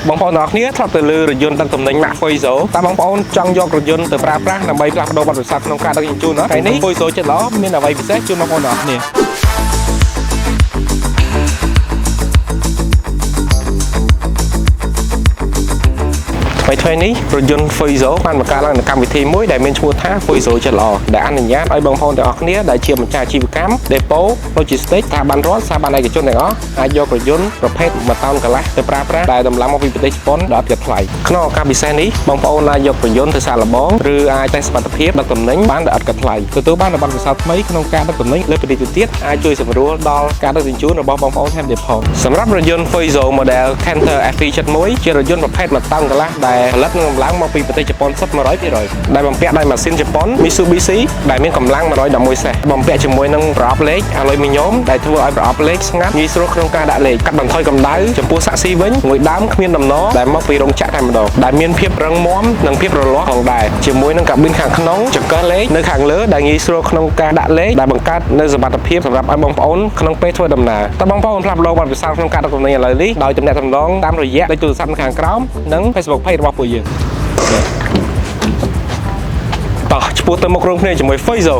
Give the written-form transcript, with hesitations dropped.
បងប្អូនទាំងអស់គ្នាធ្លាប់ទៅលើរថយន្តដឹកទំនិញ Mack Fuizo តើបងប្អូនចង់យករថយន្តទៅប្រើប្រាស់ដើម្បីផ្លាស់ប្ដូរបទពិសោធន៍ក្នុងការដឹកជញ្ជូនណាថ្ងៃនេះ Fuizo ចិត្តល្អមានអ្វីពិសេសជូនបងប្អូនទាំងអស់គ្នាថ្ងៃនេះរថយន្ត Fuizo បានបង្កើតឡើងនៅកម្មវិធីមួយដែលមានឈ្មោះថា Fuizo ចិត្តល្អដែលអនុញ្ញាតឲ្យបងប្អូនទាំងអស់គ្នាដែលជាម្ចាស់អាជីវកម្ម Depot Logistics ស្ថាប័នរដ្ឋស្ថាប័នឯកជនទាំងអស់អាចយករថយន្តប្រភេទ1តោនកន្លះទៅប្រើប្រាស់ដែលដំឡើងមកពីប្រទេសជប៉ុនដោយអត់គិតថ្លៃក្នុងឱកាសពិសេសនេះបងប្អូនអាចយករថយន្តទៅសាកល្បងឬអាចតេស្តសមត្ថភាពដឹកទំនិញបានដោយអត់គិតថ្លៃទទួលបានបទពិសោធន៍ថ្មីក្នុងការដឹកទំនិញលើពីនេះទៅទៀតអាចជួយសម្រួលដល់ការដឹកជញ្ជូនរបស់បងប្អូនថែមទៀតផងសម្រាប់រថយន្ត Fuizo Model Canter FE71 ជារថយន្តប្រភេទ1តោនកន្លះដែលផលិតនឹងកម្លាំងមកពីប្រទេសជប៉ុនសុទ្ធ 100% ដែលបំពាក់ដោយម៉ាស៊ីនជប៉ុន Mitsubishi ដែលមានកម្លាំង 111 សេសបំពាក់ជាមួយនឹងប្រអប់លេខអាលុយមីញ៉ូមដែលធ្វើឲ្យប្រអប់លេខស្ងាត់ងាយស្រួលក្នុងការដាក់លេខកាត់បន្ថយកម្ដៅចំពោះសាក់ស៊ីវិញមួយដើមគ្មានដំណដែលមកពីរោងចក្រតែម្ដងដែលមានភាពរឹងមាំនិងភាពរលាស់ផងដែរជាមួយនឹងកាប៊ីនខាងក្នុងចង្កឹះលេខនៅខាងលើដែលងាយស្រួលក្នុងការដាក់លេខដែលបង្កើតនូវសុវត្ថិភាពសម្រាប់ឲ្យបងប្អូនក្នុងពេលធ្វើដំណើរតើបងប្អូនផ្លាស់ប្ដូរបទពិសោធន៍ក្នុងការដឹកទំនិញឥឡូវនេះដោយទំនាក់ទំនងតាមរយៈលេខទូរស័ព្ទខាងក្រោមនិង Facebook Page របស់ពួកយើងតោះឆ្ពោះទៅមុខរួមគ្នាជាមួយ Fuizo